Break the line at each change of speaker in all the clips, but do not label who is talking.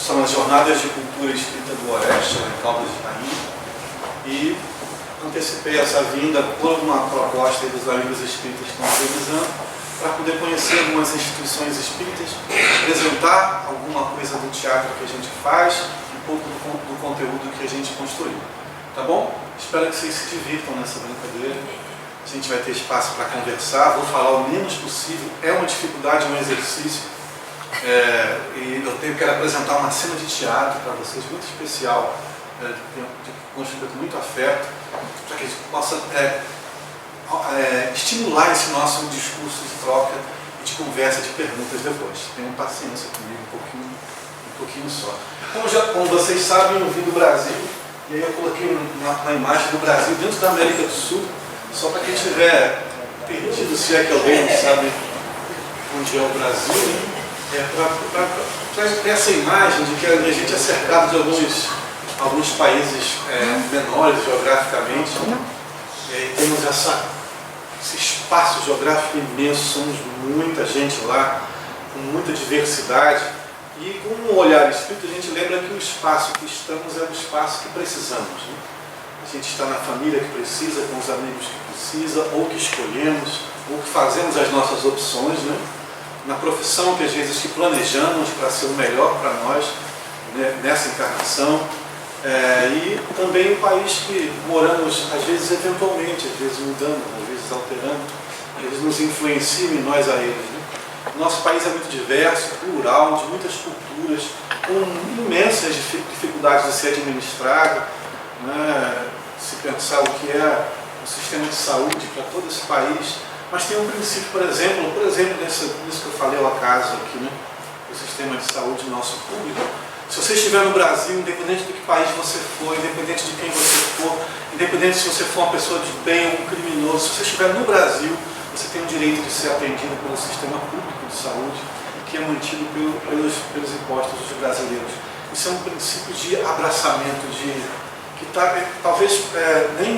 são as Jornadas de Cultura Espírita do Oeste, em Caldas de Rainha, e antecipei essa vinda por uma proposta dos amigos espíritas que estão organizando, para poder conhecer algumas instituições espíritas, apresentar alguma coisa do teatro que a gente faz, um pouco do conteúdo que a gente construiu. Tá bom? Espero que vocês se divirtam nessa brincadeira. A gente vai ter espaço para conversar, vou falar o menos possível. É uma dificuldade, é um exercício. E eu quero apresentar uma cena de teatro para vocês, muito especial, construída com muito afeto, para que a gente possa estimular esse nosso discurso de troca e de conversa, de perguntas depois. Tenham paciência comigo um pouquinho só. Como vocês sabem, eu vim do Brasil, e aí eu coloquei uma imagem do Brasil dentro da América do Sul, só para quem estiver perdido, se é que alguém não sabe onde é o Brasil, né? Para essa imagem de que a gente é cercado de alguns países menores geograficamente, e aí temos esse espaço geográfico imenso, somos muita gente lá, com muita diversidade, e com um olhar espírita a gente lembra que o espaço que estamos é o espaço que precisamos, né? A gente está na família que precisa, com os amigos que precisa, ou que escolhemos, ou que fazemos as nossas opções, né? Na profissão que às vezes que planejamos para ser o melhor para nós, né, nessa encarnação, e também o país que moramos, às vezes eventualmente, às vezes mudando, às vezes alterando, eles nos influenciam e nós a eles, né? Nosso país é muito diverso, plural, de muitas culturas, com imensas dificuldades de ser administrado, né? Se pensar o que é o sistema de saúde para todo esse país. Mas tem um princípio, por exemplo nisso que eu falei ao acaso aqui, né? O sistema de saúde nosso público. Se você estiver no Brasil, independente do que país você for, independente de quem você for, independente se você for uma pessoa de bem ou um criminoso, se você estiver no Brasil, você tem o direito de ser atendido pelo sistema público de saúde, que é mantido pelos impostos dos brasileiros. Isso é um princípio de abraçamento, que talvez nem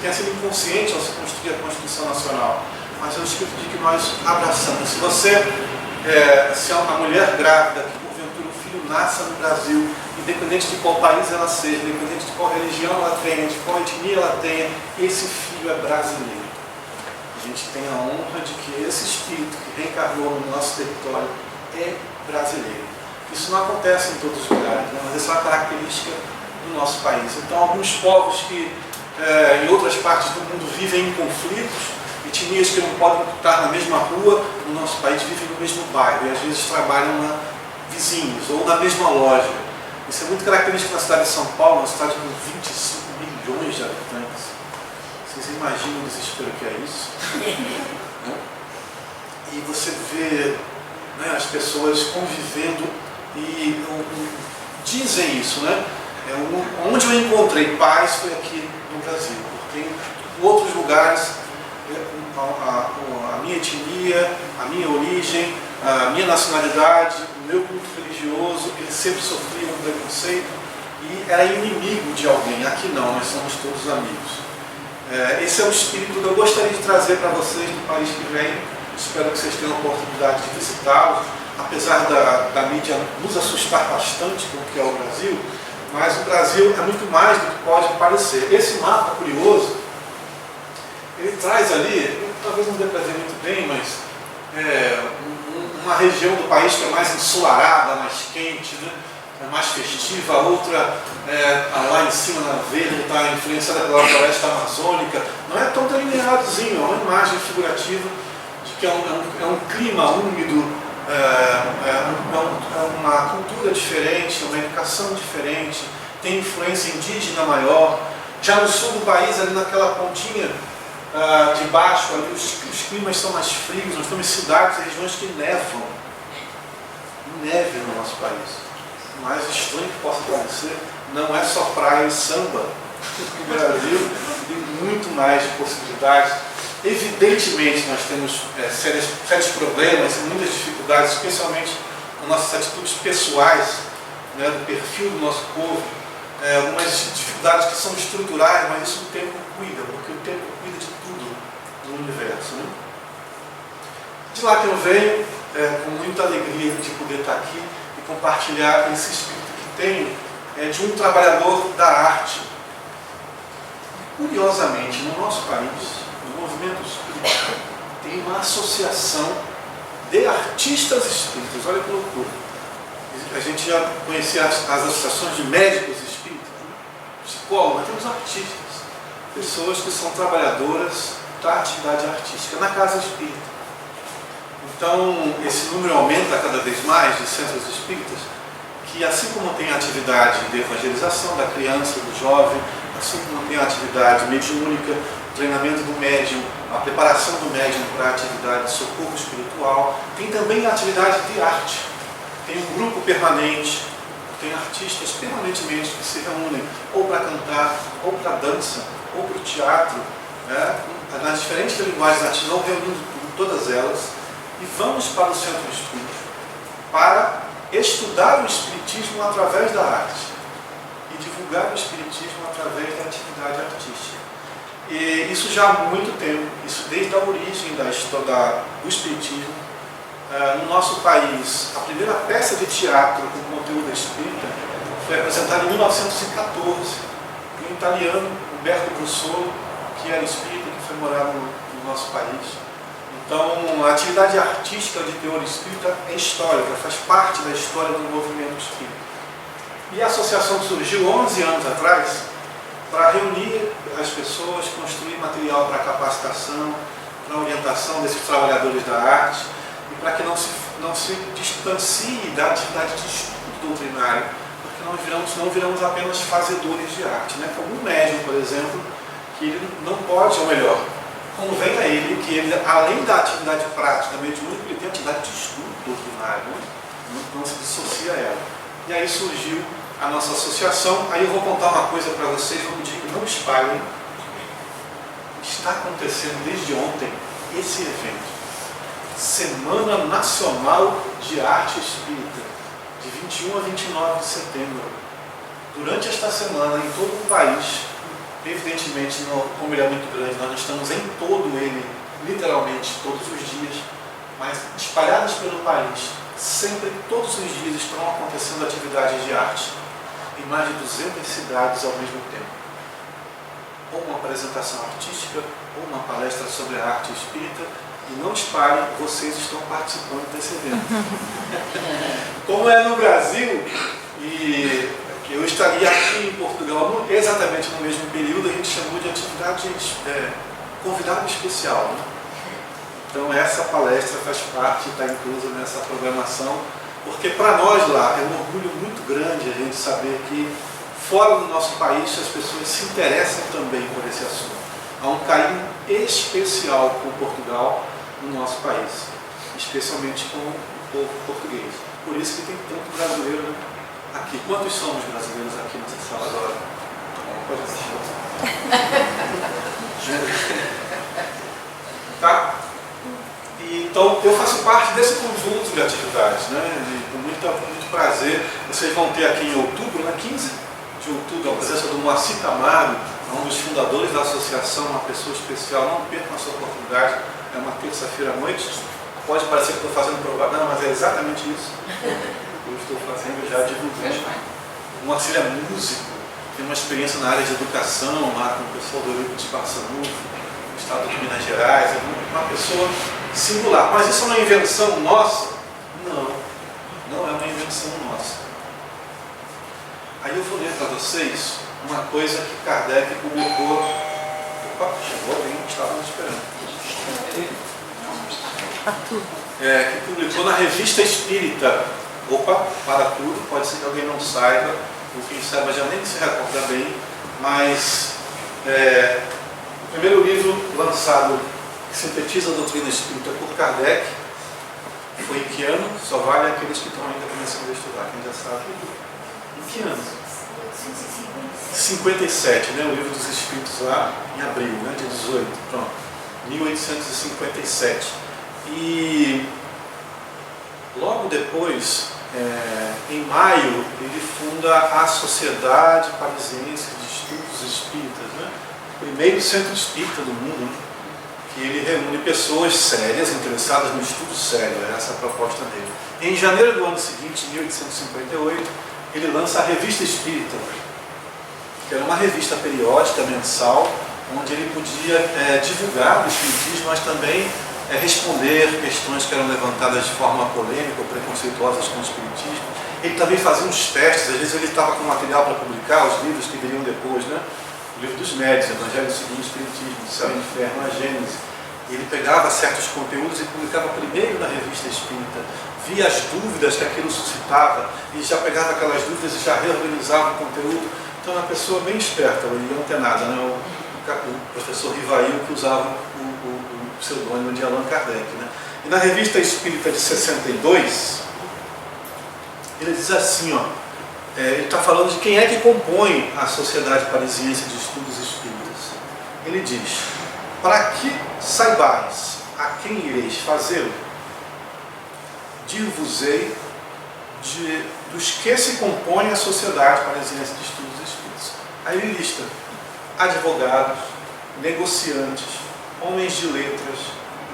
tenha sido inconsciente ao se construir a Constituição Nacional, mas é o espírito de que nós abraçamos. Se é uma mulher grávida, que porventura o filho nasça no Brasil, independente de qual país ela seja, independente de qual religião ela tenha, de qual etnia ela tenha, esse filho é brasileiro. A gente tem a honra de que esse espírito que reencarnou no nosso território é brasileiro. Isso não acontece em todos os lugares, né? Mas essa é uma característica do nosso país. Então, alguns povos que em outras partes do mundo vivem em conflitos, etnias que não podem estar na mesma rua, no nosso país vivem no mesmo bairro e às vezes trabalham vizinhos ou na mesma loja. Isso é muito característico na cidade de São Paulo, uma cidade com 25 milhões de habitantes. Vocês imaginam o desespero que é isso? Né? E você vê, né, as pessoas convivendo e dizem isso, né? Onde eu encontrei paz foi aqui no Brasil, porque em outros lugares a minha etnia, a minha origem, a minha nacionalidade, o meu culto religioso, eles sempre sofriam preconceito e era inimigo de alguém. Aqui não, nós somos todos amigos. Esse é o espírito que eu gostaria de trazer para vocês do país que vem. Espero que vocês tenham a oportunidade de visitá-lo, apesar da mídia nos assustar bastante com o que é o Brasil, mas o Brasil é muito mais do que pode parecer. Esse mapa curioso, ele traz ali, talvez não dê para ver muito bem, mas uma região do país que é mais ensolarada, mais quente, né? É mais festiva, a outra lá em cima na verde está influenciada pela floresta amazônica. Não é tão delineadozinho, é uma imagem figurativa de que é um clima úmido, uma cultura diferente, uma educação diferente, tem influência indígena maior. Já no sul do país, ali naquela pontinha de baixo, ali, os climas são mais frios, nós temos cidades e regiões que nevam. Neve no nosso país. O mais estranho que possa parecer, não é só praia e samba. No Brasil tem muito mais possibilidades. Evidentemente nós temos sérios problemas e muitas dificuldades, especialmente nas nossas atitudes pessoais, né, do perfil do nosso povo, algumas dificuldades que são estruturais, mas isso o tempo cuida, porque o tempo cuida de tudo no universo. Né? De lá que eu venho, com muita alegria de poder estar aqui, compartilhar esse espírito que tenho de um trabalhador da arte. Curiosamente, no nosso país, o movimento espírita tem uma associação de artistas espíritas. Olha que loucura. A gente já conhecia as associações de médicos espíritas, né? Psicólogos, mas temos artistas, pessoas que são trabalhadoras da atividade artística na casa espírita. Então, esse número aumenta cada vez mais de centros espíritas, que assim como tem a atividade de evangelização da criança, do jovem, assim como tem a atividade mediúnica, o treinamento do médium, a preparação do médium para a atividade de socorro espiritual, tem também a atividade de arte. Tem um grupo permanente, tem artistas permanentemente que se reúnem ou para cantar, ou para dança, ou para o teatro, né? Nas diferentes linguagens artísticas, não reunindo todas elas, e vamos para o centro espírita para estudar o espiritismo através da arte e divulgar o espiritismo através da atividade artística. E isso já há muito tempo, isso desde a origem da história do espiritismo. No nosso país, a primeira peça de teatro com conteúdo espírita foi apresentada em 1914 por um italiano, Umberto Brussolo, que era espírita, que foi morar no nosso país. Então, a atividade artística de teor espírita é histórica, faz parte da história do movimento espírita. E a associação surgiu 11 anos atrás para reunir as pessoas, construir material para capacitação, para orientação desses trabalhadores da arte, e para que não se distancie da atividade de estudo doutrinário, porque não viramos apenas fazedores de arte, né? Como um médium, por exemplo, que ele não pode, ou melhor, convém a ele que ele, além da atividade prática mediúnica, ele tem atividade de estudo doutrinário, não se dissocia a ela. E aí surgiu a nossa associação. Aí eu vou contar uma coisa para vocês, vou pedir que não espalhem. Está acontecendo desde ontem esse evento, Semana Nacional de Arte Espírita, de 21 a 29 de setembro. Durante esta semana, em todo o país, evidentemente, como ele é muito grande, nós estamos em todo ele, literalmente, todos os dias, mas espalhados pelo país, sempre, todos os dias, estão acontecendo atividades de arte, em mais de 200 cidades ao mesmo tempo. Ou uma apresentação artística, ou uma palestra sobre a arte espírita, e não espalhem, vocês estão participando desse evento. Como é no Brasil, e eu estaria aqui em Portugal exatamente no mesmo período, a gente chamou de atividade convidado especial, né? Então essa palestra faz parte, está inclusa nessa programação, porque para nós lá é um orgulho muito grande a gente saber que fora do nosso país as pessoas se interessam também por esse assunto. Há um carinho especial com Portugal no nosso país, especialmente com o povo português. Por isso que tem tanto brasileiro, né, aqui. Quantos somos brasileiros aqui nessa sala agora? Pode assistir. Tá? E, então, eu faço parte desse conjunto de atividades, né? E com muito prazer. Vocês vão ter aqui em outubro, né? 15 de outubro, a presença do Moacir Camargo, um dos fundadores da associação, uma pessoa especial. Não percam essa oportunidade. É uma terça-feira à noite. Pode parecer que estou fazendo propaganda, mas é exatamente isso. Eu estou fazendo já divulgando. O Moacir é músico, tem uma experiência na área de educação, lá com o pessoal do Eurico de Barçanufo, no estado de Minas Gerais. É uma pessoa singular. Mas isso é uma invenção nossa? Não, não é uma invenção nossa. Aí eu vou ler para vocês uma coisa que Kardec publicou. Opa, chegou alguém, estávamos esperando. Que publicou na Revista Espírita. Opa, para tudo, pode ser que alguém não saiba, ou quem saiba já nem se recorda bem, mas o primeiro livro lançado que sintetiza a doutrina espírita por Kardec foi em que ano? Só vale aqueles que estão ainda começando a estudar, quem já sabe. Em que ano? 57, né? O Livro dos Espíritos lá em abril, né? De 18, pronto. 1857. E logo depois, em maio, ele funda a Sociedade Parisiense de Estudos Espíritas, né? O primeiro centro espírita do mundo, né? que ele reúne pessoas sérias, interessadas no estudo sério, essa é a proposta dele. Em janeiro do ano seguinte, 1858, ele lança a Revista Espírita, que era uma revista periódica, mensal, onde ele podia divulgar o espiritismo, mas também responder questões que eram levantadas de forma polêmica ou preconceituosas com o espiritismo. Ele também fazia uns testes, às vezes ele estava com material para publicar, os livros que viriam depois, né? O livro dos médios, Evangelho segundo o Espiritismo, Céu e Inferno, a Gênese. Ele pegava certos conteúdos e publicava primeiro na Revista Espírita, via as dúvidas que aquilo suscitava, e já pegava aquelas dúvidas e já reorganizava o conteúdo. Então, uma pessoa bem esperta e antenada, né? O professor Rivail, que usava o pseudônimo de Allan Kardec. Né? E na Revista Espírita de 62, ele diz assim, ó, ele está falando de quem é que compõe a Sociedade Parisiense de Estudos Espíritas. Ele diz: para que saibais a quem ireis fazê-lo, dir-vos-ei dos que se compõem a Sociedade Parisiense de Estudos Espíritas. Aí ele lista advogados, negociantes, homens de letras,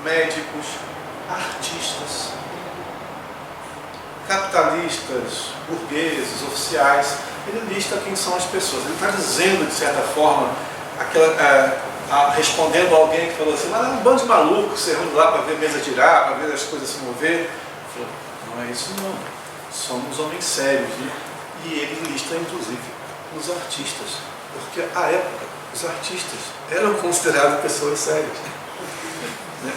médicos, artistas, capitalistas, burgueses, oficiais. Ele lista quem são as pessoas. Ele está dizendo, de certa forma, respondendo a alguém que falou assim: mas é um bando de malucos, você reúne lá para ver mesa girar, para ver as coisas se mover. Ele falou: não é isso não, somos homens sérios. Né? E ele lista, inclusive, os artistas, porque à época os artistas eram considerados pessoas sérias.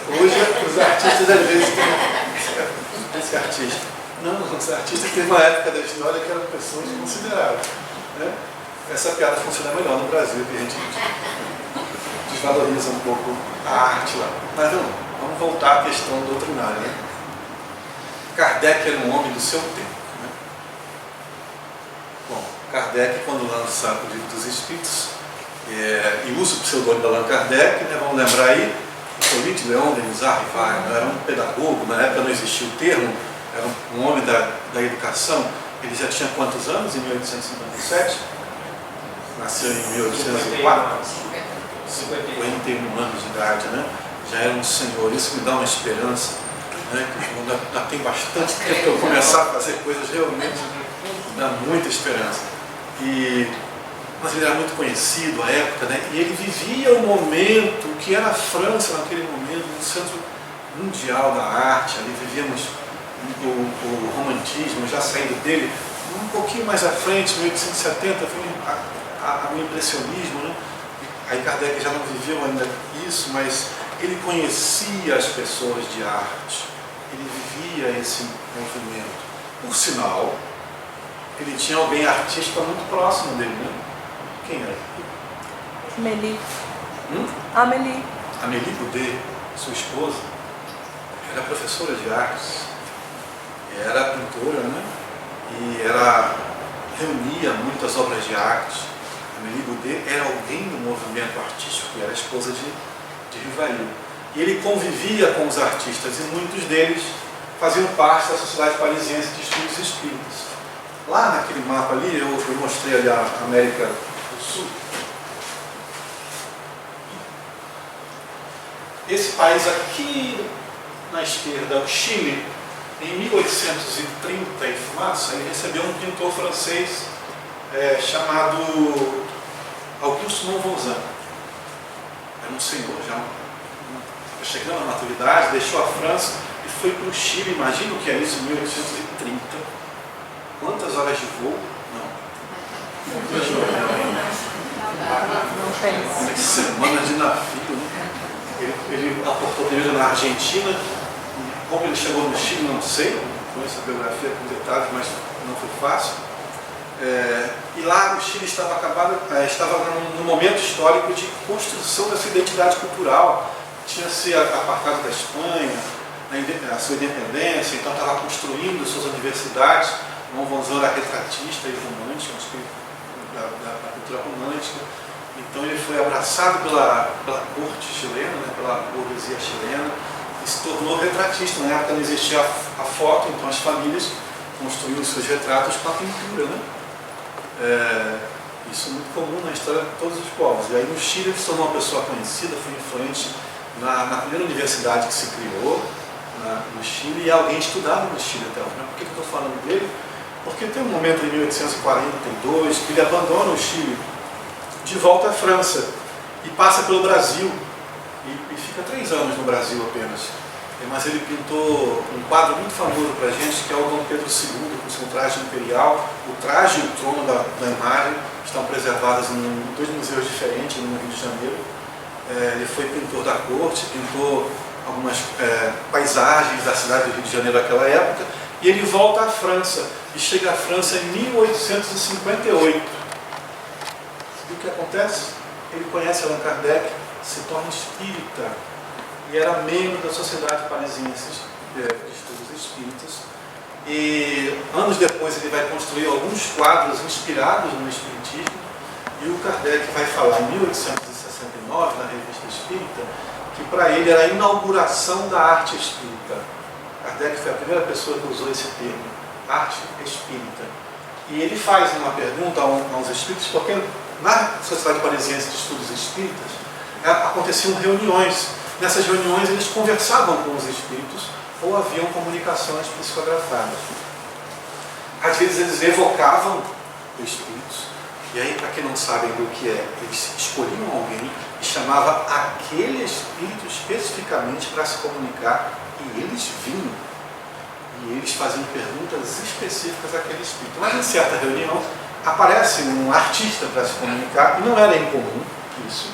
Hoje os artistas às vezes têm esse artista. Não, os artistas teve uma época da história que eram pessoas consideradas. Né? Essa piada funciona melhor no Brasil, que a gente desvaloriza um pouco a arte lá. Mas não, vamos voltar à questão doutrinária. Né? Kardec era um homem do seu tempo. Né? Bom, Kardec, quando lança o Livro dos Espíritos, e usa o pseudônimo de Allan Kardec, né? Vamos lembrar aí, Hippolyte Léon Denis Rivail era um pedagogo, na época não existia o termo, era um homem da educação. Ele já tinha quantos anos em 1857? Nasceu em 1804? 51 anos de idade, né? Já era um senhor. Isso me dá uma esperança, né? Que ainda tem bastante tempo para eu começar a fazer coisas realmente, me dá muita esperança. Mas ele era muito conhecido à época, né? E ele vivia o momento que era a França naquele momento, no centro mundial da arte. Ali vivíamos o romantismo, já saindo dele, um pouquinho mais à frente, 1870, foi o impressionismo. Né? Aí Kardec já não viveu ainda isso, mas ele conhecia as pessoas de arte, ele vivia esse movimento. Por sinal, ele tinha alguém artista muito próximo dele, né? Quem era?
Amélie. Amélie.
Amélie Boudet, sua esposa, era professora de artes, era pintora, né? E reunia muitas obras de arte. Amélie Boudet era alguém do movimento artístico, que era a esposa de Rivail. E ele convivia com os artistas, e muitos deles faziam parte da Sociedade Parisiense de Estudos Espíritas. Lá naquele mapa ali, eu mostrei ali a América do Sul. Esse país aqui na esquerda, o Chile, em 1830 e fumaça, ele recebeu um pintor francês chamado Auguste Monvoisin. Era um senhor já chegando à maturidade, deixou a França e foi para o Chile. Imagina o que é isso em 1830. Quantas horas de voo? Não.
Não penso.
Semanas de navio. Né? Ele aportou primeiro na Argentina. Como ele chegou no Chile, não sei. Não conheço a biografia com detalhes, mas não foi fácil. E lá o Chile estava num momento histórico de construção dessa identidade cultural. Tinha-se apartado da Espanha, a sua independência, então estava construindo suas universidades. Monvoisin era retratista e romântico, da cultura romântica. Então ele foi abraçado pela corte chilena, né, pela burguesia chilena, e se tornou retratista. Na época não existia a foto, então as famílias construíam seus retratos com a pintura. Né? Isso é muito comum na história de todos os povos. E aí no Chile ele se tornou uma pessoa conhecida, foi influente na primeira universidade que se criou no Chile, e alguém estudava no Chile até hoje. Por que eu estou falando dele? Porque tem um momento em 1842 que ele abandona o Chile de volta à França e passa pelo Brasil e fica 3 anos no Brasil apenas. Mas ele pintou um quadro muito famoso para a gente, que é o Dom Pedro II com seu traje imperial. O traje e o trono da imagem estão preservados em 2 museus diferentes no Rio de Janeiro. Ele foi pintor da corte, pintou algumas paisagens da cidade do Rio de Janeiro naquela época, e ele volta à França, e chega à França em 1858. E o que acontece? Ele conhece Allan Kardec, se torna espírita, e era membro da Sociedade Parisiense de Estudos Espíritas, e anos depois ele vai construir alguns quadros inspirados no Espiritismo, e o Kardec vai falar em 1869, na Revista Espírita, que para ele era a inauguração da arte espírita. Kardec foi a primeira pessoa que usou esse termo, arte espírita. E ele faz uma pergunta aos espíritos, porque na Sociedade Parisiense de Estudos Espíritas aconteciam reuniões. Nessas reuniões eles conversavam com os espíritos ou haviam comunicações psicografadas. Às vezes eles evocavam os espíritos, e aí, para quem não sabem do que é, eles escolhiam alguém e chamava aquele espírito especificamente para se comunicar, e eles vinham. E eles faziam perguntas específicas àquele espírito. Mas em certa reunião aparece um artista para se comunicar, e não era incomum isso,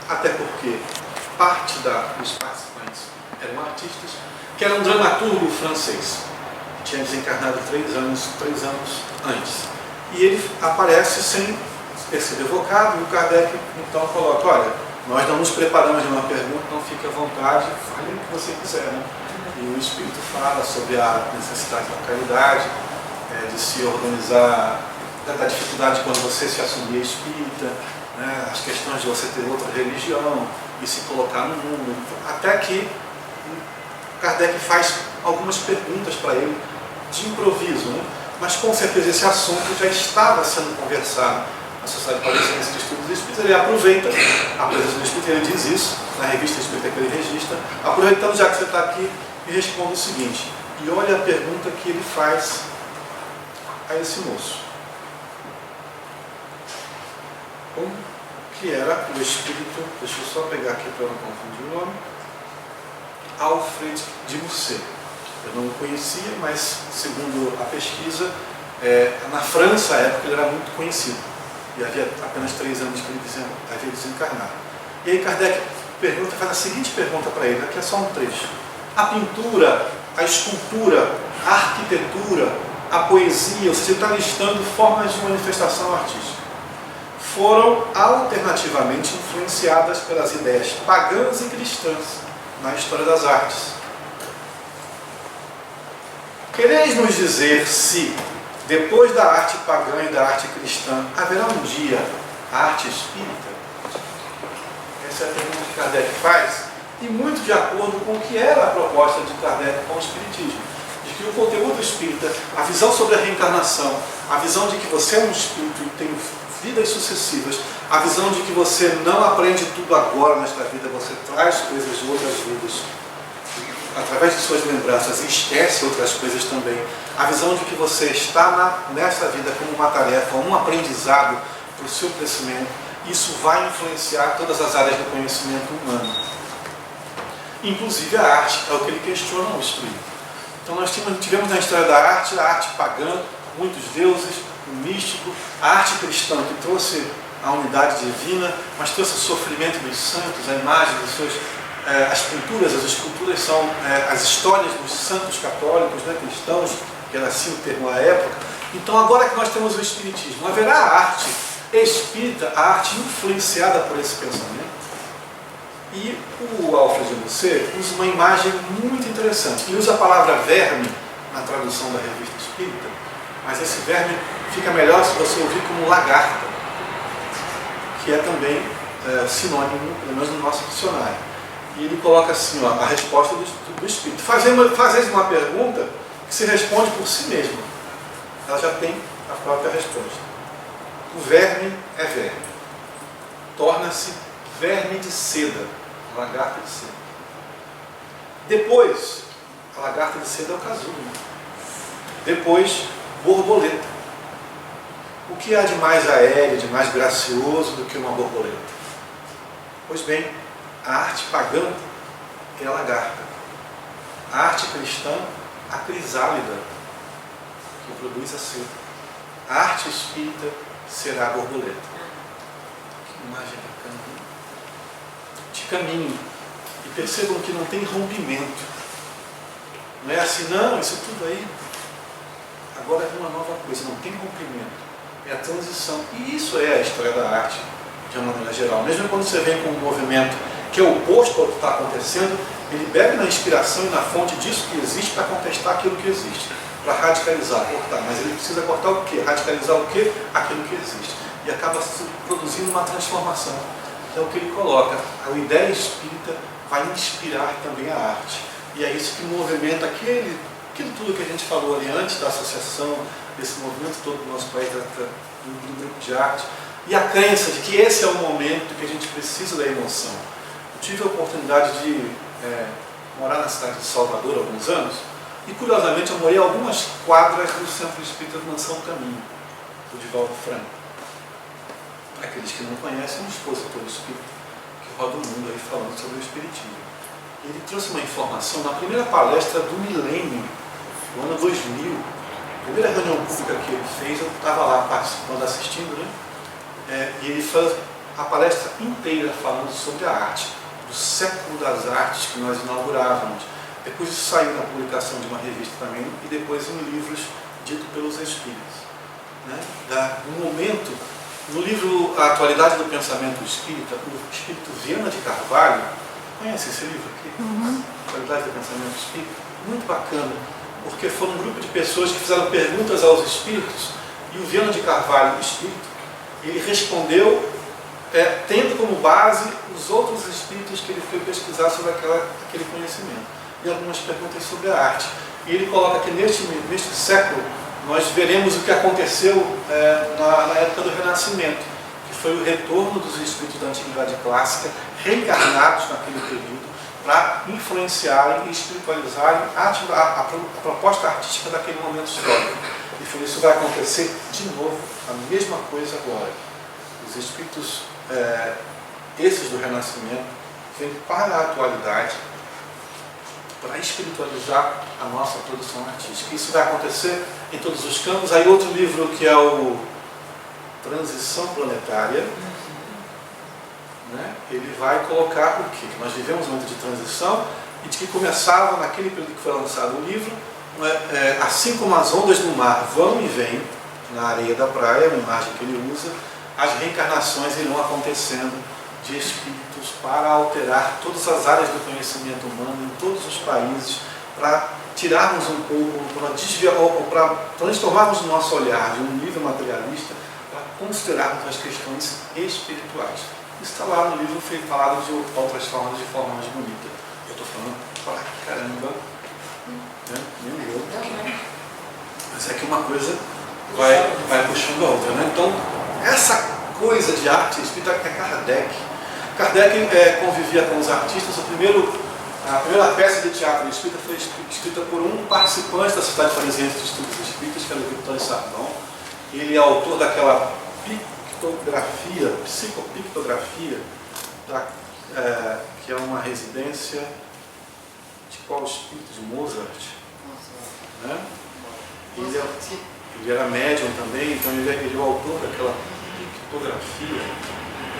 até porque parte dos participantes eram artistas, que era um dramaturgo francês, que tinha desencarnado 3 anos antes. E ele aparece sem ter sido evocado, e o Kardec então coloca: olha, nós não nos preparamos de uma pergunta, não fique à vontade, fale o que você quiser. Né? E o Espírito fala sobre a necessidade da caridade, de se organizar, da dificuldade quando você se assumir espírita, né? As questões de você ter outra religião e se colocar no mundo, até que Kardec faz algumas perguntas para ele de improviso, né? Mas com certeza esse assunto já estava sendo conversado na Sociedade Parisiense de Estudos Espíritas. Ele aproveita a presença do Espírito, ele diz isso na Revista Espírita que ele registra. Aproveitando, já que você está aqui, e responde o seguinte, e olha a pergunta que ele faz a esse moço. Como que era o espírito, deixa eu só pegar aqui para não confundir o nome, Alfred de Musset. Eu não o conhecia, mas segundo a pesquisa, na França, à época, ele era muito conhecido. E havia apenas 3 anos que ele havia desencarnado. E aí Kardec faz a seguinte pergunta para ele, aqui é só um trecho. A pintura, a escultura, a arquitetura, a poesia, ou seja, ele está listando formas de manifestação artística, foram alternativamente influenciadas pelas ideias pagãs e cristãs na história das artes. Quereis nos dizer se, depois da arte pagã e da arte cristã, haverá um dia a arte espírita? Essa é a pergunta que Kardec faz, e muito de acordo com o que era a proposta de Kardec com o Espiritismo. De que o conteúdo espírita, a visão sobre a reencarnação, a visão de que você é um espírito e tem vidas sucessivas, a visão de que você não aprende tudo agora nesta vida, você traz coisas de outras vidas, através de suas lembranças, e esquece outras coisas também. A visão de que você está nesta vida como uma tarefa, um aprendizado para o seu crescimento, isso vai influenciar todas as áreas do conhecimento humano. Inclusive a arte, é o que ele questiona ao espírito. Então nós tivemos na história da arte, a arte pagã, muitos deuses, o místico, a arte cristã que trouxe a unidade divina, mas trouxe o sofrimento dos santos, a imagem dos seus... as pinturas, as esculturas são as histórias dos santos católicos, né, cristãos, que era assim o termo à época. Então agora que nós temos o Espiritismo, haverá a arte espírita, a arte influenciada por esse pensamento. E o Alfred de Musset usa uma imagem muito interessante. Ele usa a palavra verme na tradução da Revista Espírita, mas esse verme fica melhor se você ouvir como lagarta, que é também sinônimo, pelo menos no nosso dicionário. E ele coloca assim, ó, a resposta do Espírito. Fazeis uma pergunta que se responde por si mesma. Ela já tem a própria resposta. O verme é verme. Torna-se verme de seda, lagarta de seda. Depois, a lagarta de seda é o casulo. Depois, borboleta. O que há de mais aéreo, de mais gracioso do que uma borboleta? Pois bem, a arte pagã é a lagarta. A arte cristã, a crisálida, que produz a seda. A arte espírita será a borboleta. Que imagem bacana, né? De caminho. E percebam que não tem rompimento. Não é assim, não, isso tudo aí. Agora é uma nova coisa, não tem rompimento. É a transição. E isso é a história da arte, de uma maneira geral. Mesmo quando você vem com um movimento que é oposto ao que está acontecendo, ele bebe na inspiração e na fonte disso que existe para contestar aquilo que existe. Para radicalizar, cortar. Mas ele precisa cortar o quê? Radicalizar o quê? Aquilo que existe. E acaba produzindo uma transformação. É o que ele coloca. A ideia espírita vai inspirar também a arte. E é isso que movimenta aquilo tudo que a gente falou ali antes da associação, desse movimento todo do nosso país, do grupo de arte. E a crença de que esse é o momento que a gente precisa da emoção. Eu tive a oportunidade de morar na cidade de Salvador há alguns anos. E, curiosamente, eu morei em algumas quadras do Centro Espírita do Mansão Caminho, do Divaldo Franco. Para aqueles que não conhecem, um expositor espírita que roda o mundo aí falando sobre o espiritismo. Ele trouxe uma informação na primeira palestra do milênio, no ano 2000, a primeira reunião pública que ele fez, eu estava lá participando, assistindo, né? E ele fez a palestra inteira falando sobre a arte, do século das artes que nós inaugurávamos. Depois isso saiu na publicação de uma revista também, e depois em livros ditos pelos espíritos. Né? No momento, no livro A Atualidade do Pensamento Espírita, o espírito Viana de Carvalho, conhece esse livro aqui? A Atualidade do Pensamento Espírita? Muito bacana, porque foi um grupo de pessoas que fizeram perguntas aos espíritos, e o Viana de Carvalho, o espírito, ele respondeu tendo como base os outros espíritos que ele foi pesquisar sobre aquele conhecimento. E algumas perguntas sobre a arte. E ele coloca que neste século nós veremos o que aconteceu na época do Renascimento, que foi o retorno dos espíritos da Antiguidade Clássica, reencarnados naquele período, para influenciarem e espiritualizarem a proposta artística daquele momento histórico. E por isso vai acontecer de novo a mesma coisa agora. Os espíritos, esses do Renascimento, vêm para a atualidade, para espiritualizar a nossa produção artística. Isso vai acontecer em todos os campos. Aí outro livro que é o Transição Planetária, né? Ele vai colocar o quê? Que nós vivemos um momento de transição e de que começava naquele período que foi lançado o livro, assim como as ondas do mar vão e vêm na areia da praia, uma imagem que ele usa, as reencarnações irão acontecendo de espíritos para alterar todas as áreas do conhecimento humano em todos os países, para tirarmos um pouco, para desviar, ou para transformarmos o nosso olhar de um nível materialista para considerarmos as questões espirituais. Isso está lá no livro, foi falado de outras formas, de forma mais bonita. Eu estou falando para caramba, né? Meu Deus. Mas é que uma coisa vai puxando a outra, né? Então, essa coisa de arte espírita é Kardec. Kardec convivia com os artistas. A primeira peça de teatro espírita foi escrita por um participante da Sociedade Parisiense de Estudos Espíritas, que era o Victor Sardon. Ele é autor daquela psicopictografia, que é uma residência de qual espírito? De Mozart. Né? Ele era médium também, então ele é o autor daquela pictografia.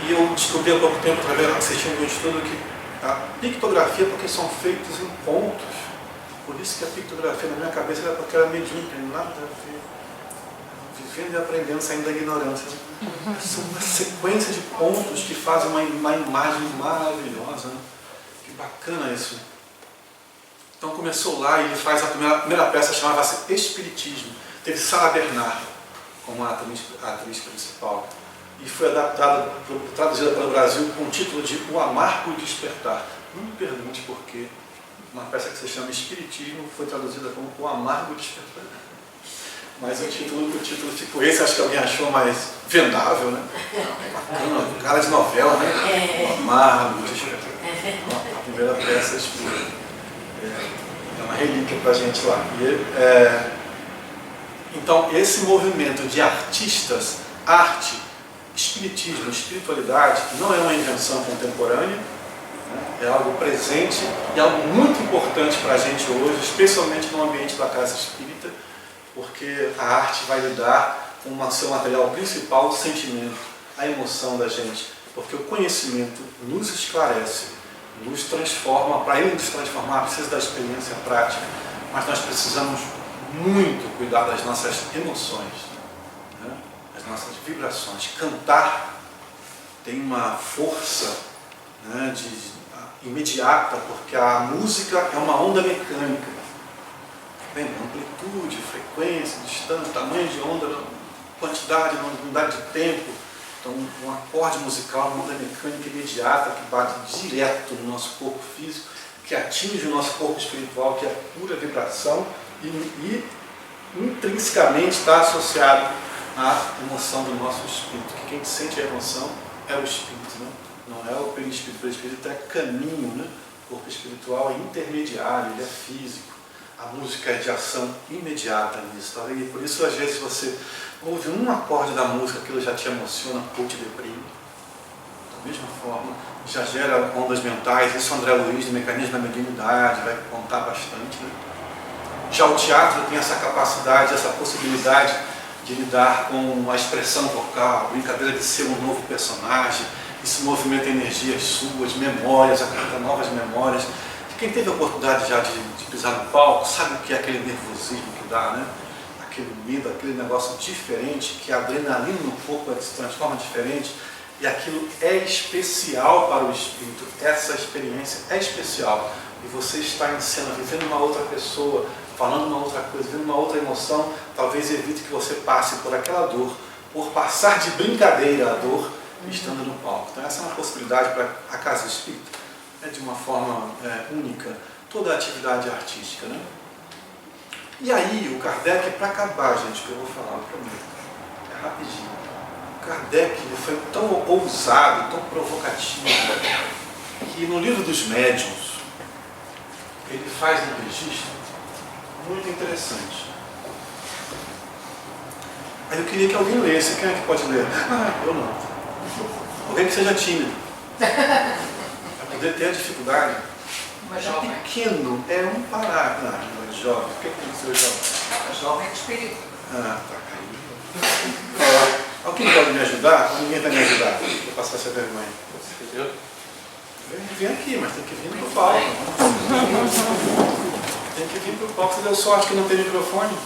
E eu descobri há pouco tempo, assistindo um estudo, que a pictografia, porque são feitos em pontos, por isso que a pictografia na minha cabeça era porque era mediúnica, nada a ver. Vivendo e aprendendo, saindo da ignorância. São uma sequência de pontos que fazem uma imagem maravilhosa. Né? Que bacana isso. Então começou lá e ele faz a primeira peça, chamava-se Espiritismo. Teve Sara Bernard como a atriz principal. E foi traduzida para o Brasil com o título de O Amargo Despertar. Não me pergunte por quê. Uma peça que se chama Espiritismo foi traduzida como O Amargo Despertar. Mas o título ficou esse, acho que alguém achou mais vendável, né? Bacana, cara de novela, né? O Amargo Despertar. A primeira peça espírita. É uma relíquia para a gente lá. Então, esse movimento de artistas, arte, espiritismo, espiritualidade, não é uma invenção contemporânea, né? É algo presente e algo muito importante para a gente hoje, especialmente no ambiente da casa espírita, porque a arte vai lidar com o seu material principal, o sentimento, a emoção da gente, porque o conhecimento nos esclarece, nos transforma. Para ele nos transformar, precisa da experiência prática, mas nós precisamos muito cuidar das nossas emoções, né? Das nossas vibrações. Cantar tem uma força, né, imediata, porque a música é uma onda mecânica. Lembra? Amplitude, frequência, distância, tamanho de onda, quantidade, unidade de tempo. Então, um acorde musical, uma onda mecânica imediata que bate direto no nosso corpo físico, que atinge o nosso corpo espiritual, que é pura vibração e intrinsecamente está associado à emoção do nosso espírito, que quem sente a emoção é o espírito, né? Não é o perispírito. O perispírito é caminho, né? O corpo espiritual é intermediário, ele é físico. A música é de ação imediata nisso. Tá? E por isso, às vezes, você ouve um acorde da música, aquilo já te emociona ou te deprime. Da mesma forma, já gera ondas mentais. Isso André Luiz, do Mecanismo da Mediunidade, vai contar bastante, né? Já o teatro tem essa capacidade, essa possibilidade de lidar com a expressão vocal, a brincadeira de ser um novo personagem. Isso movimenta energias suas, memórias, acrescenta novas memórias. Quem teve a oportunidade já de pisar no palco, sabe o que é aquele nervosismo que dá, né? Aquele medo, aquele negócio diferente, que a adrenalina no corpo se transforma diferente, e aquilo é especial para o espírito. Essa experiência é especial. E você está em cena, vivendo uma outra pessoa, falando uma outra coisa, vivendo uma outra emoção, talvez evite que você passe por aquela dor, por passar de brincadeira a dor, estando no palco. Então essa é uma possibilidade para a casa espírita, de uma forma única, toda a atividade artística, né? E aí o Kardec, para acabar, gente, que eu vou falar, eu prometo, é rapidinho. O Kardec ele foi tão ousado, tão provocativo, que no livro dos médiuns, ele faz um registro muito interessante. Aí eu queria que alguém lesse. Quem é que pode ler? Eu não. Alguém que seja tímido. Poder ter a dificuldade. É pequeno, é um parágrafo. Não, é jovem. O que tem que ser jovem?
Jovem é espírito.
Tá. Alguém pode me ajudar? Ou ninguém vai me ajudar? Vou passar essa vergonha. Vem aqui, mas tem que vir para o palco. Tem que vir para o palco. Você deu sorte que não tem microfone?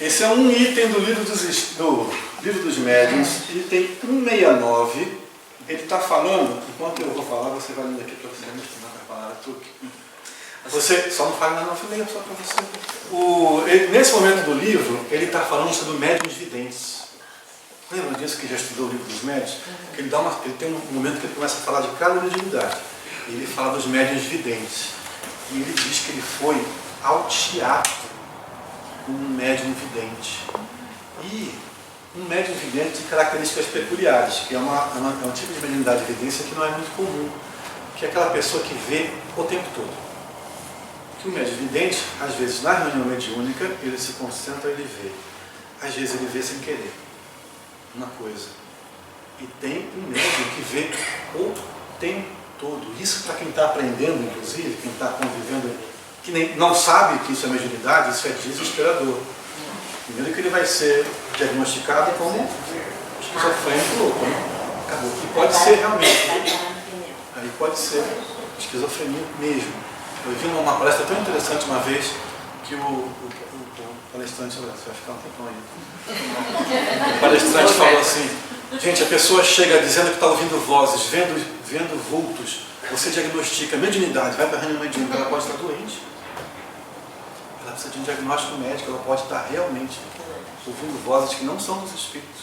Esse é um item do livro dos médiuns. Ele tem 169. Ele está falando, enquanto eu vou falar, você vai lendo aqui para você mostrar a palavra truque. Você só não fala nada, não, só para você. Nesse momento do livro, ele está falando sobre médiuns videntes. Lembra disso que já estudou o livro dos médiuns? Ele tem um momento que ele começa a falar de cada mediunidade. Ele fala dos médiuns videntes. E ele diz que ele foi ao teatro com um médium vidente. E um médium vidente de características peculiares, que é um tipo de mediunidade de evidência que não é muito comum, que é aquela pessoa que vê o tempo todo. Que o médium vidente, às vezes na reunião mediúnica, ele se concentra e ele vê. Às vezes ele vê sem querer uma coisa. E tem um médium que vê o tempo todo. Isso para quem está aprendendo, inclusive, quem está convivendo, que não sabe que isso é mediunidade, isso é desesperador. Primeiro que ele vai ser diagnosticado como esquizofrênico louco, né? Acabou. E pode ser realmente. Aí pode ser esquizofrenia mesmo. Eu vi uma palestra tão interessante uma vez que o palestrante, olha, você vai ficar um tempão aí. O palestrante falou assim: gente, a pessoa chega dizendo que está ouvindo vozes, vendo vultos. Você diagnostica mediunidade, vai para a reunião mediúnica, ela pode estar doente. Ela precisa de um diagnóstico médico, ela pode estar realmente ouvindo vozes que não são dos espíritos,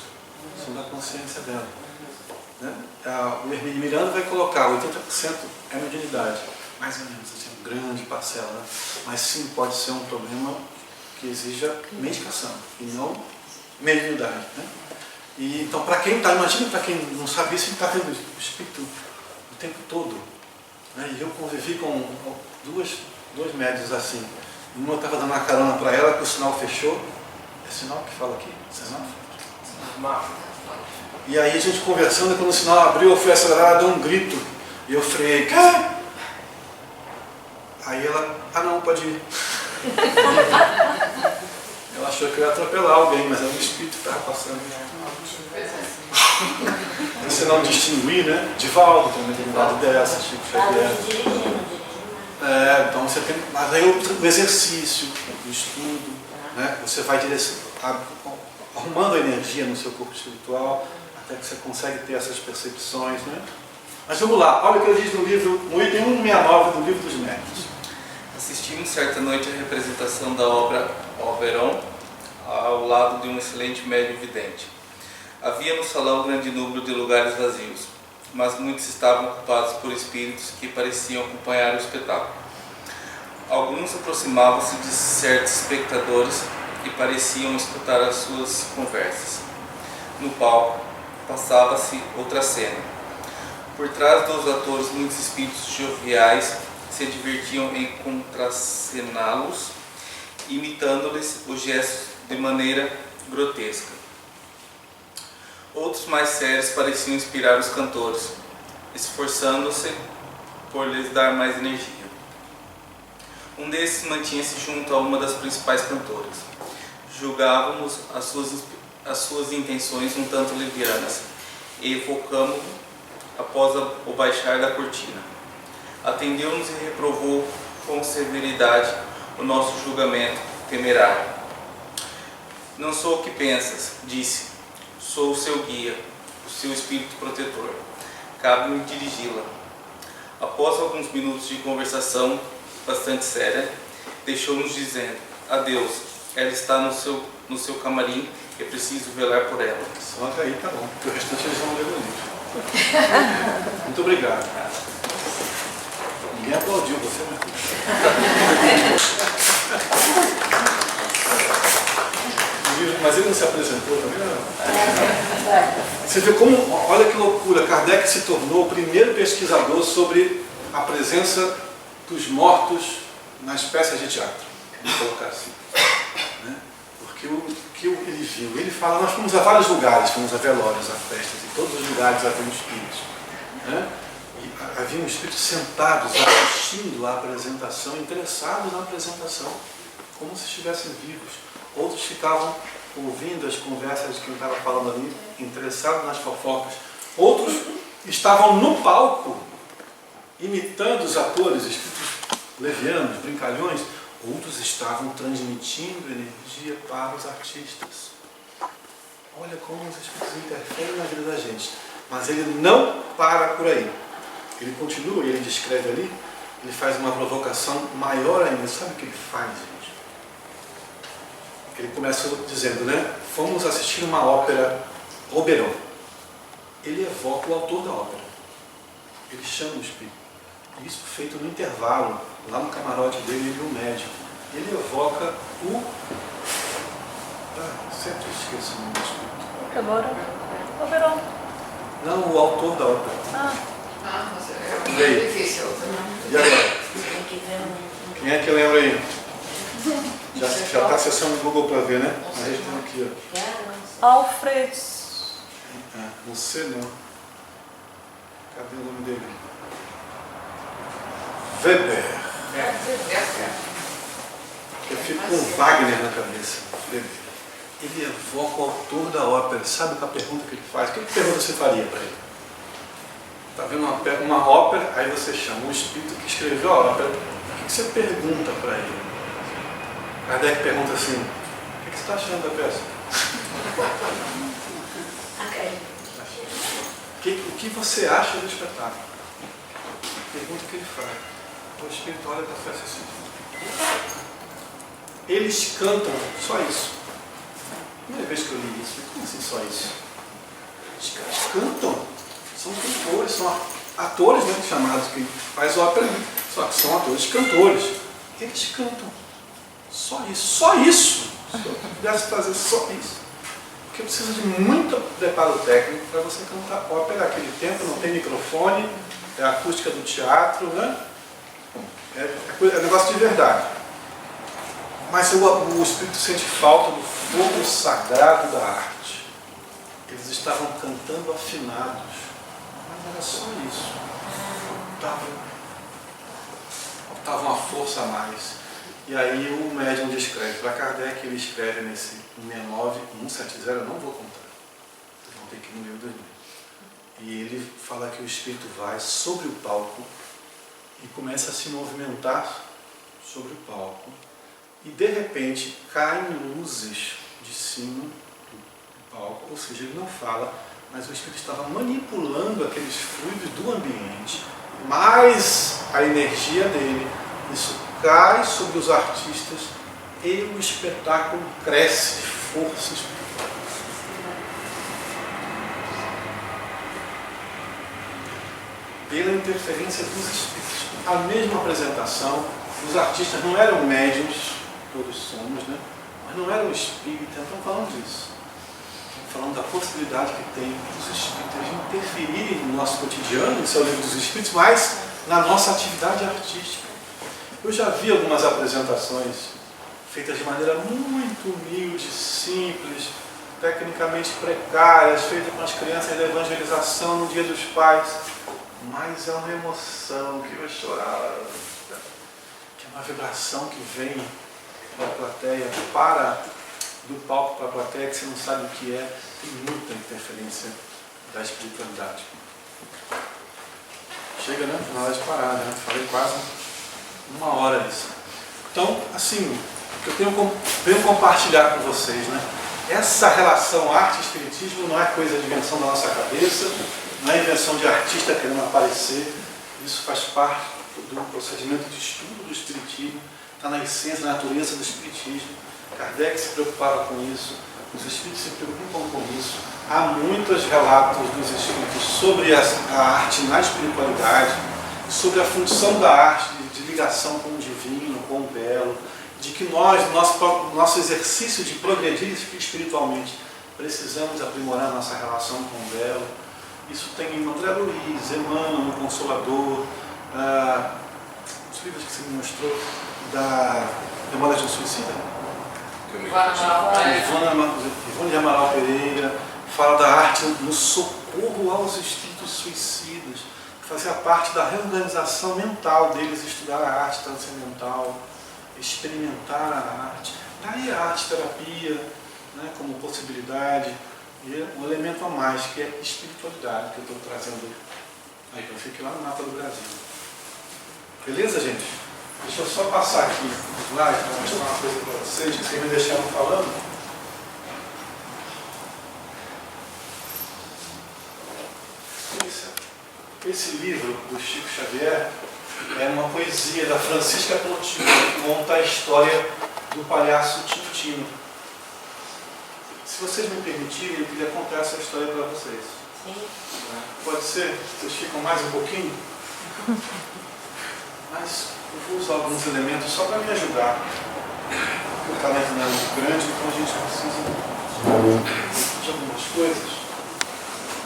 são da consciência dela. Né? O Hermínio Miranda vai colocar 80% é mediunidade, mais ou menos, assim, uma grande parcela, né? Mas sim, pode ser um problema que exija medicação e não mediunidade. Né? E, então, para quem está, imagina para quem não sabe isso, ele está vendo o espírito o tempo todo. Né? E eu convivi com dois médios assim. Uma eu estava dando uma carona para ela, que o sinal fechou. É sinal que fala aqui? Sinal? E aí a gente conversando, quando o sinal abriu, eu fui acelerar, ela deu um grito. E eu freiei. Quê? Aí ela, não, pode ir. Ela achou que eu ia atropelar alguém, mas era um espírito que estava passando. Você não distinguir, né? Divaldo também tem um lado dessa, Chico Xavier. Então você tem. Mas aí o exercício, o estudo, né? Você vai arrumando a energia no seu corpo espiritual, até que você consegue ter essas percepções, né? Mas vamos lá, olha o que ele diz no livro, no item 169 do Livro dos Médiuns.
Assistimos certa noite à representação da obra Oberon, ao lado de um excelente médium vidente. Havia no salão um grande número de lugares vazios, mas muitos estavam ocupados por espíritos que pareciam acompanhar o espetáculo. Alguns aproximavam-se de certos espectadores e pareciam escutar as suas conversas. No palco, passava-se outra cena. Por trás dos atores, muitos espíritos joviais se divertiam em contracená-los, imitando-lhes os gestos de maneira grotesca. Outros mais sérios pareciam inspirar os cantores, esforçando-se por lhes dar mais energia. Um desses mantinha-se junto a uma das principais cantoras. Julgávamos as suas intenções um tanto levianas e evocamos-o após o baixar da cortina. Atendeu-nos e reprovou com severidade o nosso julgamento temerário. Não sou o que pensas, disse. Sou o seu guia, o seu espírito protetor. Cabe-me dirigi-la. Após alguns minutos de conversação bastante séria, deixou-nos dizendo: adeus, ela está no seu camarim, é preciso velar por ela.
Só até aí tá bom, porque o restante eles vão ler no livro. Muito obrigado. Ninguém aplaudiu você, né? Mas ele não se apresentou também, não? Você vê como, olha que loucura, Kardec se tornou o primeiro pesquisador sobre a presença dos mortos nas peças de teatro. Vamos colocar assim. Né? Porque o que ele viu, ele fala, nós fomos a vários lugares, fomos a velórios, a festas, em todos os lugares havia espíritos. Né? E havia espíritos sentados, assistindo à apresentação, interessados na apresentação, como se estivessem vivos. Outros ficavam ouvindo as conversas de quem estava falando ali, interessados nas fofocas. Outros estavam no palco, imitando os atores, espíritos levianos, brincalhões. Outros estavam transmitindo energia para os artistas. Olha como os espíritos interferem na vida da gente. Mas ele não para por aí. Ele continua, e ele descreve ali, ele faz uma provocação maior ainda. Sabe o que ele faz, gente? Ele começa dizendo, né? Fomos assistir uma ópera Oberon. Ele evoca o autor da ópera. Ele chama o espírito. Isso feito no intervalo, lá no camarote dele, ele e o médico. Ele evoca o... sempre esqueço o nome do espírito.
Agora, Oberon.
Não, o autor da ópera.
Você é difícil.
E agora? Quem é que lembra aí? Já está acessando o Google para ver, né? A gente tem aqui, ó.
Alfred.
Não sei não. Cadê o nome dele? Weber. Eu fico com Wagner na cabeça. Weber. Ele evoca o autor da ópera. Sabe qual a pergunta que ele faz? Que pergunta você faria para ele? Está vendo uma ópera, aí você chama o espírito que escreveu a ópera. O que você pergunta para ele? Kardec pergunta assim: o que você está achando da peça? O que você acha do espetáculo? Pergunta que ele faz. O espírito olha para a peça assim. Eles cantam só isso. Primeira vez que eu li isso, como assim só isso? Os caras cantam. São cantores, são atores, né, chamados, que faz ópera, só que são atores cantores. Eles cantam. Só isso. Se eu pudesse fazer só isso. O Porque precisa de muito preparo técnico para você cantar ópera. Aquele tempo não tem microfone, é a acústica do teatro, né? É negócio de verdade. Mas o espírito sente falta do fogo sagrado da arte. Eles estavam cantando afinados, mas era só isso. Faltava uma força a mais. E aí o médium descreve para Kardec, ele escreve nesse 69170, eu não vou contar, vocês vão ter que ir no livro 2000. E ele fala que o espírito vai sobre o palco e começa a se movimentar sobre o palco. E de repente caem luzes de cima do palco, ou seja, ele não fala, mas o espírito estava manipulando aqueles fluidos do ambiente, mais a energia dele. Isso cai sobre os artistas e o espetáculo cresce de força espiritual. Pela interferência dos espíritos. A mesma apresentação, os artistas não eram médiuns, todos somos, né? Mas não eram espíritas, estamos falando disso. Estamos falando da possibilidade que tem dos espíritos de interferirem no nosso cotidiano, esse é o livro dos espíritos, mas na nossa atividade artística. Eu já vi algumas apresentações feitas de maneira muito humilde, simples, tecnicamente precárias, feitas com as crianças da evangelização no Dia dos Pais. Mas é uma emoção que vai chorar, que é uma vibração que vem da plateia, do palco para a plateia, que você não sabe o que é. Tem muita interferência da espiritualidade. Chega, né? Na hora de parar, né? Falei quase 1 hora isso. Então, assim, o que eu venho compartilhar com vocês, né? Essa relação arte e espiritismo não é coisa de invenção da nossa cabeça, não é invenção de artista querendo aparecer. Isso faz parte do procedimento de estudo do espiritismo, está na essência, na natureza do espiritismo. Kardec se preocupava com isso, os espíritos se preocupam com isso. Há muitos relatos dos espíritos sobre a arte na espiritualidade, sobre a função da arte de ligação com o divino, com o belo, de que nós, no nosso exercício de progredir espiritualmente, precisamos aprimorar nossa relação com o belo. Isso tem em André Luiz, Emmanuel, no Consolador, os livros que você me mostrou, da Memórias de um Suicida. Ivone de Amaral Pereira fala da arte no socorro aos espíritos suicidas, fazia parte da reorganização mental deles, estudar a arte transcendental, experimentar a arte. Daí a arte-terapia, né, como possibilidade, e um elemento a mais, que é espiritualidade, que eu estou trazendo aí para ficar lá no mapa do Brasil. Beleza, gente? Deixa eu só passar aqui o slide para mostrar uma coisa para vocês, que vocês me deixaram falando. Esse livro do Chico Xavier é uma poesia da Francisca Clotilde, que conta a história do palhaço Tintino. Se vocês me permitirem, eu queria contar essa história para vocês.
Sim.
Pode ser? Vocês ficam mais um pouquinho? Mas eu vou usar alguns elementos só para me ajudar. Porque o talento não é muito grande, então a gente precisa de algumas coisas.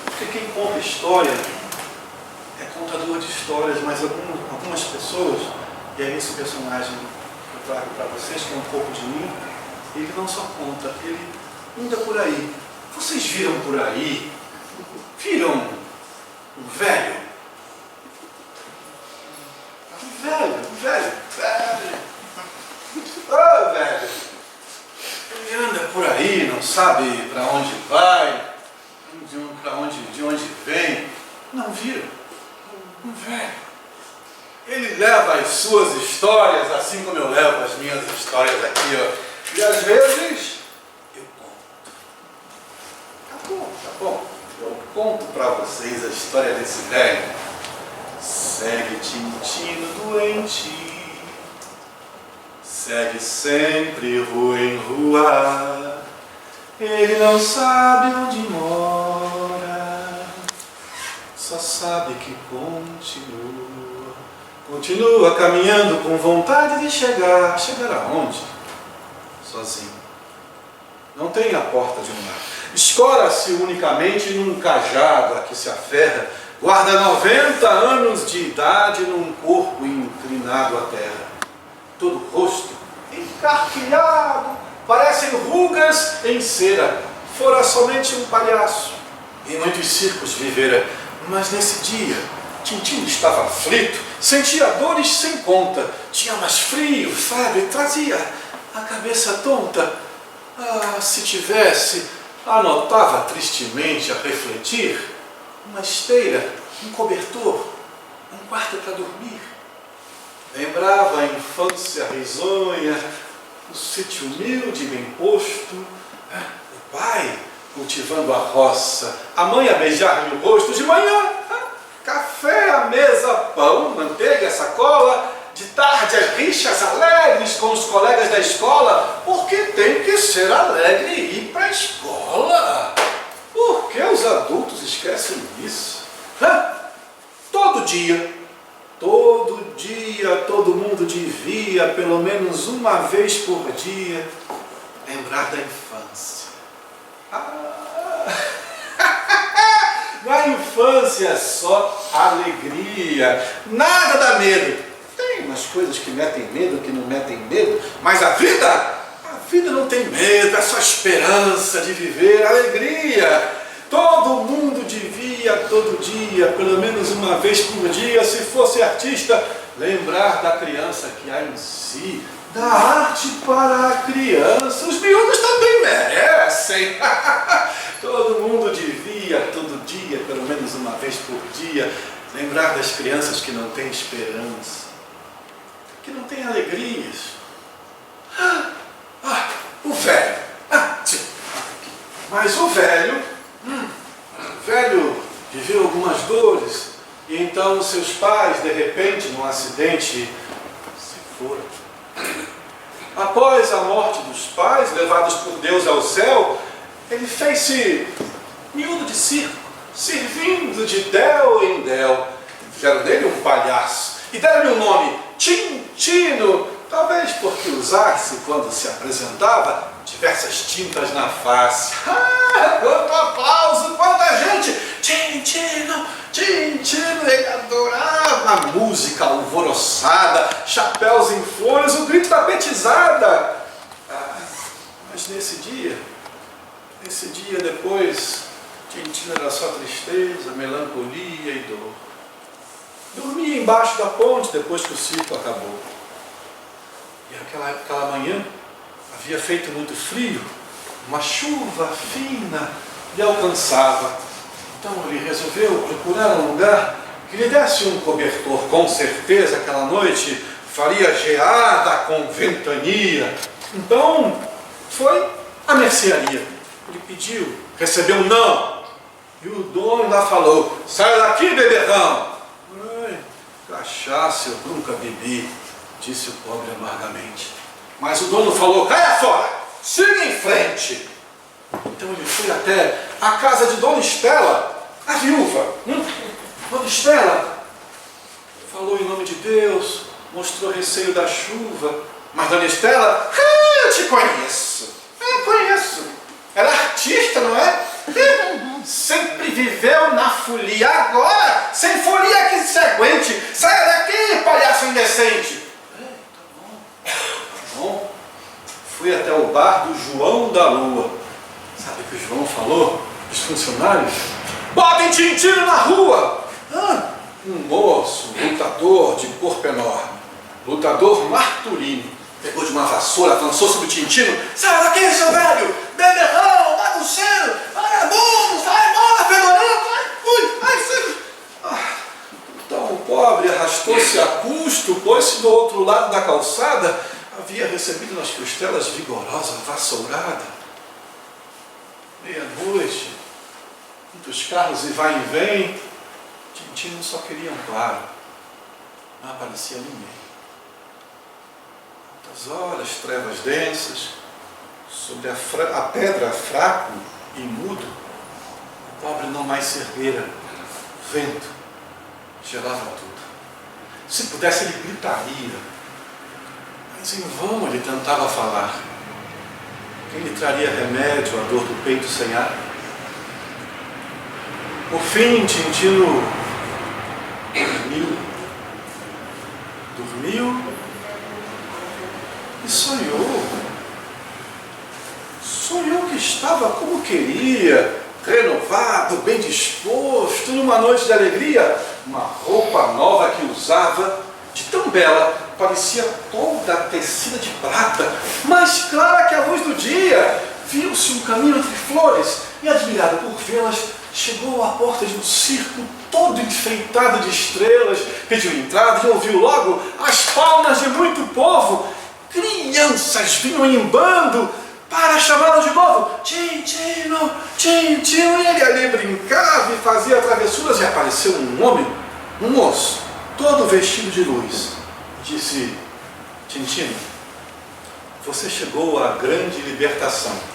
Porque quem conta história é contador de histórias, mas algumas pessoas, e é esse personagem que eu trago para vocês, que é um pouco de mim, ele não só conta, ele anda por aí. Vocês viram por aí? Viram um velho? Velho. Ô, velho! Ele anda por aí, não sabe para onde vai, de onde vem. Não viram? Um velho. Ele leva as suas histórias, assim como eu levo as minhas histórias aqui, ó. E às vezes eu conto. Tá bom. Eu conto para vocês a história desse velho. Segue Tintino doente, segue sempre rua em rua. Ele não sabe onde mora, só sabe que continua caminhando com vontade de chegar. Chegar aonde? Sozinho. não tem a porta de um lar. Escora-se unicamente num cajado a que se aferra, guarda 90 anos de idade num corpo inclinado à terra. Todo o rosto encarquilhado, parecem rugas em cera. Fora somente um palhaço. Em muitos circos vivera, mas nesse dia Tintim estava aflito, sentia dores sem conta, tinha mais frio, febre, trazia a cabeça tonta. Ah, se tivesse, anotava tristemente a refletir, uma esteira, um cobertor, um quarto para dormir. Lembrava a infância risonha, o sítio humilde e bem posto, o pai cultivando a roça, a mãe a beijar-lhe o rosto de manhã, café à mesa, pão, manteiga, sacola, de tarde as rixas alegres com os colegas da escola, porque tem que ser alegre e ir para a escola. Por que os adultos esquecem disso? Todo dia, todo mundo devia, pelo menos uma vez por dia, lembrar da infância. Na infância é só alegria, nada dá medo. Tem umas coisas que metem medo, que não metem medo, mas a vida não tem medo, é só esperança de viver, alegria. Todo mundo devia, todo dia, pelo menos uma vez por dia, se fosse artista, lembrar da criança que há em si, da arte para a criança. Os miúdos também merecem. Todo mundo devia, todo dia, pelo menos uma vez por dia, lembrar das crianças que não têm esperança, que não têm alegrias. O velho. Sim. Mas o velho viveu algumas dores, e então seus pais, de repente, num acidente, se foram. Após a morte dos pais, levados por Deus ao céu, ele fez-se miúdo de circo, servindo de del em del. Fizeram dele um palhaço e deram-lhe o nome Tintino, talvez porque usasse, quando se apresentava, diversas tintas na face. Quanto aplauso, quanta gente! Tintino, Tintino, ele adorava a música alvoroçada, chapéus em folhas, o grito da petizada. Mas nesse dia depois, Tintino era só tristeza, melancolia e dor. Dormia embaixo da ponte depois que o circo acabou. E aquela manhã havia feito muito frio, uma chuva fina lhe alcançava. Então ele resolveu procurar um lugar que lhe desse um cobertor. Com certeza aquela noite faria geada com ventania. Então foi à mercearia. Ele pediu, recebeu um não. E o dono lá falou: sai daqui, beberrão. Cachaça eu nunca bebi, disse o pobre amargamente. Mas o dono falou: caia fora, siga em frente. Então ele foi até a casa de Dona Estela, a viúva. Dona Estela falou em nome de Deus, mostrou receio da chuva. Mas Dona Estela: eu te conheço, conheço. Ela é artista, não é? Sempre viveu na folia. Agora, sem folia que se aguente. Saia daqui, palhaço indecente. Tá bom. Fui até o bar do João da Lua. Sabe o que o João falou? Os funcionários: botem Tintino na rua. Um moço, lutador de corpo enorme, lutador Marturino, pegou de uma vassoura, lançou sobre o Tintino: sai daqui, seu velho, beberrão, bagunceiro, vagabundo, vai embora, fedorento, Então o pobre arrastou-se a custo, pôs-se do outro lado da calçada, havia recebido nas costelas vigorosa vassourada. Meia-noite, muitos carros e vai e vem, Tintino só queria um claro, não aparecia ninguém. Horas, trevas densas, sobre a pedra fraco e mudo, o pobre não mais se erguera. O vento gelava tudo. Se pudesse, ele gritaria, mas em vão ele tentava falar. Quem lhe traria remédio à dor do peito sem ar? Por fim, Tintino dormiu e sonhou. Sonhou que estava como queria, renovado, bem disposto, numa noite de alegria, uma roupa nova que usava, de tão bela, parecia toda tecida de prata, mais clara que a luz do dia. Viu-se um caminho entre flores e, admirado por vê-las, chegou à porta de um circo todo enfeitado de estrelas, pediu entrada e ouviu logo as palmas de muito povo. Crianças vinham em bando para chamá-lo de novo. Tintino, Tintino, e ele ali brincava e fazia travessuras, e apareceu um homem, um moço, todo vestido de luz. Disse: Tintino, você chegou à grande libertação.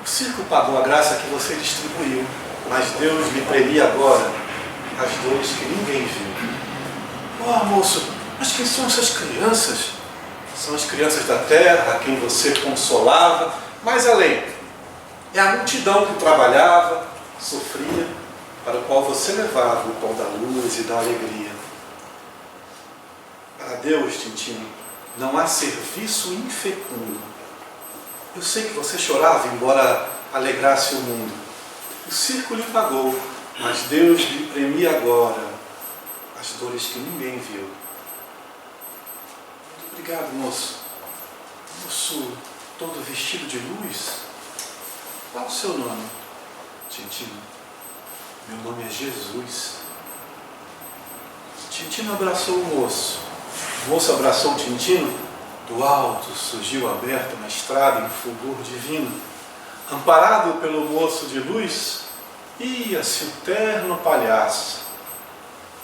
O circo pagou a graça que você distribuiu, mas Deus lhe premia agora as dores que ninguém viu. Oh, moço, mas quem são essas crianças? São as crianças da terra a quem você consolava, mas além, é a multidão que trabalhava, sofria, para o qual você levava o pão da luz e da alegria. Para Deus, Tintino, não há serviço infecundo. Eu sei que você chorava, embora alegrasse o mundo. O circo lhe pagou, mas Deus lhe premia agora as dores que ninguém viu. Muito obrigado, moço. Moço todo vestido de luz. Qual o seu nome? Tintino. Meu nome é Jesus. Tintino abraçou o moço. O moço abraçou Tintino. Do alto surgiu aberta uma estrada em fulgor divino. Amparado pelo moço de luz, ia-se o terno palhaço,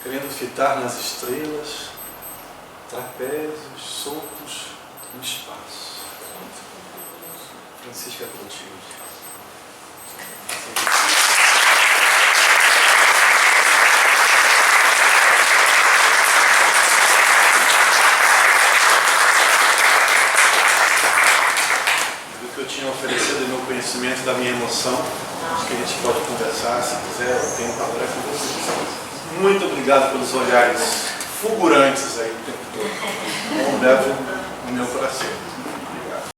querendo fitar nas estrelas trapézios soltos no espaço. Francisca Clotilde. Eu tinha oferecido o meu conhecimento da minha emoção. Acho que a gente pode conversar, se quiser, eu tenho palavra com vocês. Muito obrigado pelos olhares fulgurantes aí o tempo todo. Um beijo no meu coração.